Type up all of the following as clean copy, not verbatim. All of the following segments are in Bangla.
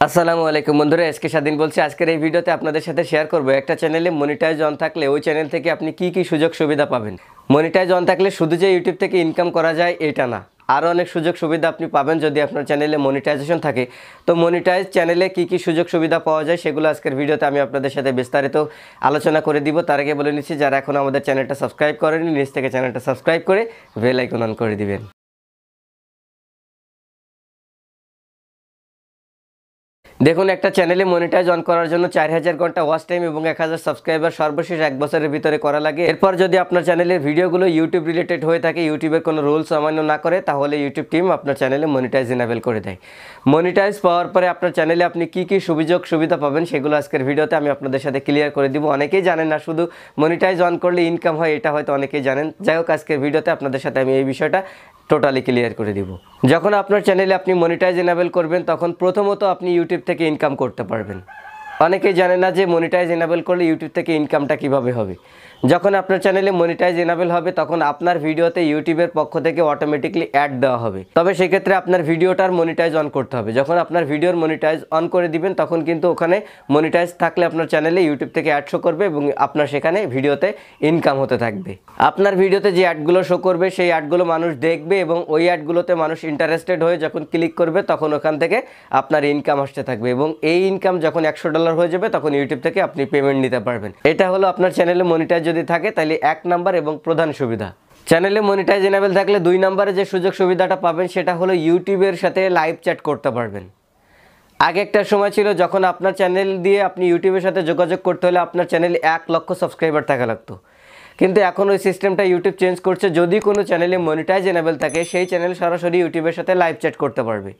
আসসালামু আলাইকুম বন্ধুরা, এসকে স্বাধীন বলছি। আজকের এই ভিডিওতে আপনাদের সাথে শেয়ার করব একটা চ্যানেলে মনিটাইজ অন থাকলে ওই চ্যানেল থেকে আপনি কি কি সুযোগ সুবিধা পাবেন। মনিটাইজ অন থাকলে শুধু যে ইউটিউব থেকে ইনকাম করা যায় এটা না, আরও অনেক সুযোগ সুবিধা আপনি পাবেন যদি আপনার চ্যানেলে মনিটাইজেশন থাকে। তো মনিটাইজ চ্যানেলে কি কি সুযোগ সুবিধা পাওয়া যায় সেগুলো আজকের ভিডিওতে আমি আপনাদের সাথে বিস্তারিত আলোচনা করে দিব। তার আগে বলে নিচ্ছি, যারা এখন আমাদের চ্যানেলটা সাবস্ক্রাইব করেনি নিজ থেকে চ্যানেলটা সাবস্ক্রাইব করে বেল আইকন অন করে দিবেন। দেখুন, একটা চ্যানেলে মনিটাইজ অন করার জন্য 4000 ঘন্টা ওয়াচ টাইম এবং 1000 সাবস্ক্রাইবার সর্বশেষ 1 বছরের ভিতরে করা লাগে। এরপর যদি আপনার চ্যানেলের ভিডিওগুলো ইউটিউব রিলেটেড হয়ে থাকে, ইউটিউবের কোনো রুলস অমান্য না করে, তাহলে ইউটিউব টিম আপনার চ্যানেলে মনিটাইজ এনাবেল করে দেয়। মনিটাইজ পাওয়ার পরে আপনার চ্যানেলে আপনি কি কি সুযোগ সুবিধা পাবেন সেগুলো আজকের ভিডিওতে আমি আপনাদের সাথে ক্লিয়ার করে দিব। অনেকেই জানেন না, শুধু মনিটাইজ অন করলে ইনকাম হয় এটা হয়তো অনেকেই জানেন। যাই হোক, আজকের ভিডিওতে আপনাদের সাথে আমি এই বিষয়টা টোটালি ক্লিয়ার করে দিব। যখন আপনার চ্যানেলে আপনি মনিটাইজ এনাবেল করবেন, তখন প্রথমত আপনি ইউটিউব থেকে ইনকাম করতে পারবেন। অনেকেই জানে না যে মনিটাইজ এনাবেল করলে ইউটিউব থেকে ইনকামটা কিভাবে হবে। যখন আপনার চ্যানেলে মনিটাইজ এনাবেল হবে, তখন আপনার ভিডিওতে ইউটিউবের পক্ষ থেকে অটোমেটিকলি অ্যাড দেওয়া হবে। তবে সেক্ষেত্রে আপনার ভিডিওটার মনিটাইজ অন করতে হবে। যখন আপনার ভিডিওর মনিটাইজ অন করে দিবেন, তখন কিন্তু ওখানে মনিটাইজ থাকলে আপনার চ্যানেলে ইউটিউব থেকে অ্যাড শো করবে এবং আপনার সেখানে ভিডিওতে ইনকাম হতে থাকবে। আপনার ভিডিওতে যে অ্যাডগুলো শো করবে সেই অ্যাডগুলো মানুষ দেখবে এবং ওই অ্যাডগুলোতে মানুষ ইন্টারেস্টেড হয়ে যখন ক্লিক করবে, তখন ওখান থেকে আপনার ইনকাম আসতে থাকবে এবং এই ইনকাম যখন $100 হয়ে যাবে, তখন ইউটিউব থেকে আপনি পেমেন্ট নিতে পারবেন। এটা হলো আপনার চ্যানেলে মনিটাইজ যদি থাকে তাহলে 1 নাম্বার এবং প্রধান সুবিধা। চ্যানেলে মনিটাইজ এনাবেল থাকলে 2 নম্বরে যে সুযোগ সুবিধাটা পাবেন সেটা হলো ইউটিউবের সাথে লাইভ চ্যাট করতে পারবেন। আগে একটা সময় ছিল যখন আপনার চ্যানেল দিয়ে আপনি ইউটিউবের সাথে যোগাযোগ করতে হলে আপনার চ্যানেলে 1 লক্ষ সাবস্ক্রাইবার থাকা লাগতো, কিন্তু এখন ওই সিস্টেমটা ইউটিউব চেঞ্জ করছে। যদি কোনো চ্যানেলে মনিটাইজ এনাবেল থাকে, সেই চ্যানেল সরাসরি ইউটিউবের সাথে লাইভ চ্যাট করতে পারবে।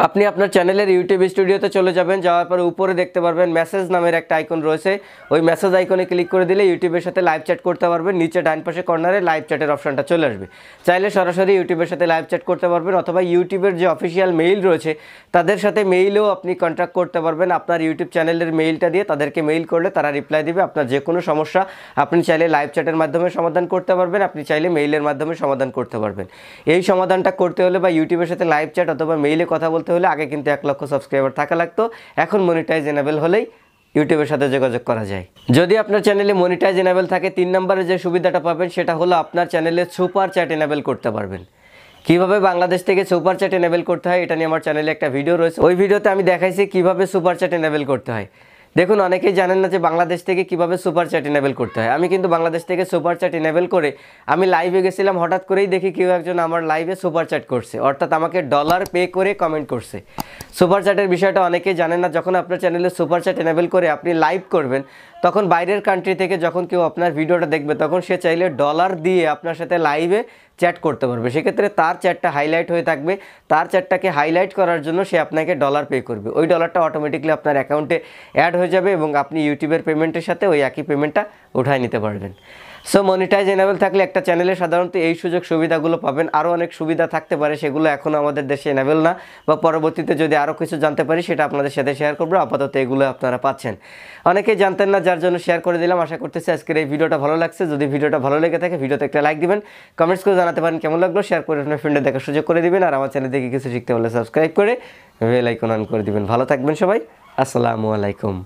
আপনি আপনার চ্যানেলের ইউটিউব স্টুডিওতে চলে যাবেন, যাওয়ার পরে উপরে দেখতে পারবেন মেসেজ নামের একটা আইকন রয়েছে। ওই মেসেজ আইকনে ক্লিক করে দিলে ইউটিউবের সাথে লাইভ চ্যাট করতে পারবেন। নিচে ডান পাশে কর্নারে লাইভ চ্যাটের অপশনটা চলে আসবে। চাইলে সরাসরি ইউটিউবের সাথে লাইভ চ্যাট করতে পারবেন, অথবা ইউটিউবের যে অফিসিয়াল মেইল রয়েছে তাদের সাথে মেইলেও আপনি কন্ট্যাক্ট করতে পারবেন। আপনার ইউটিউব চ্যানেলের মেইলটা দিয়ে তাদেরকে মেইল করলে তারা রিপ্লাই দিবে। আপনার যে কোনো সমস্যা আপনি চাইলে লাইভ চ্যাটের মাধ্যমে সমাধান করতে পারবেন, আপনি চাইলে মেইলের মাধ্যমে সমাধান করতে পারবেন। এই সমাধানটা করতে হলে বা ইউটিউবের সাথে লাইভ চ্যাট অথবা মেইলে কথা বলতে হলে আগে কিন্তু 1 লক্ষ সাবস্ক্রাইবার থাকা লাগতো। এখন মনিটাইজ এনাবেল হলেই ইউটিউবের সাথে যোগাযোগ করা যায়। যদি আপনার চ্যানেলে মনিটাইজ এনাবেল থাকে, 3 নম্বরে যে সুবিধাটা পাবেন সেটা হলো আপনার চ্যানেলে সুপার চ্যাট এনাবেল করতে পারবেন। কিভাবে বাংলাদেশ থেকে সুপার চ্যাট এনাবেল করতে হয় এটা নিয়ে আমার চ্যানেলে একটা ভিডিও রয়েছে। ওই ভিডিওতে আমি দেখাইছি কিভাবে সুপার চ্যাট এনাবেল করতে হয়। দেখুন, অনেকেই জানেন না যে বাংলাদেশ থেকে কিভাবে সুপার চ্যাট এনাবেল করতে হয়। আমি কিন্তু বাংলাদেশ থেকে সুপার চ্যাট এনাবেল করে আমি লাইভে গেছিলাম, হঠাৎ করেই দেখি কেউ একজন আমার লাইভে সুপার চ্যাট করছে, অর্থাৎ আমাকে ডলার পে করে কমেন্ট করছে। সুপার চ্যাটের বিষয়টা অনেকেই জানেন না। যখন আপনার চ্যানেলে সুপার চ্যাট এনাবেল করে আপনি লাইভ করবেন, তখন বাইরের কান্ট্রি থেকে যখন কেউ আপনার ভিডিওটা দেখবে, তখন সে চাইলে ডলার দিয়ে আপনার সাথে লাইভে চ্যাট করতে পারবে। সেক্ষেত্রে তার চ্যাটটা হাইলাইট হয়ে থাকবে। তার চ্যাটটাকে হাইলাইট করার জন্য সে আপনাকে ডলার পে করবে। ওই ডলারটা অটোমেটিকলি আপনার অ্যাকাউন্টে অ্যাড হয়ে যাবে এবং আপনি ইউটিউবের পেমেন্টের সাথে ওই একই পেমেন্টটা উঠায় নিতে পারবেন। সো মনিটাইজ এনাবেল থাকলে একটা চ্যানেলে সাধারণত এই সুযোগ সুবিধাগুলো পাবেন। আরও অনেক সুবিধা থাকতে পারে, সেগুলো এখনও আমাদের দেশে এনাবেল না, বা পরবর্তীতে যদি আরও কিছু জানতে পারি সেটা আপনাদের সাথে শেয়ার করবো। আপাতত এগুলো আপনারা পাচ্ছেন। অনেকেই জানতেন না, যার জন্য শেয়ার করে দিলাম। আশা করতেছি আজকের এই ভিডিওটা ভালো লাগছে। যদি ভিডিওটা ভালো লেগে থাকে, ভিডিওতে একটা লাইক দিবেন, কমেন্টস করে জানাতে পারেন কেমন লাগলো, শেয়ার করে আপনার ফ্রেন্ডে দেখার সুযোগ করে দিবেন, আর আমার চ্যানেল থেকে কিছু শিখতে হলে সাবস্ক্রাইব করে বেল আইকন অন করে দিবেন। ভালো থাকবেন সবাই। আসসালামু আলাইকুম।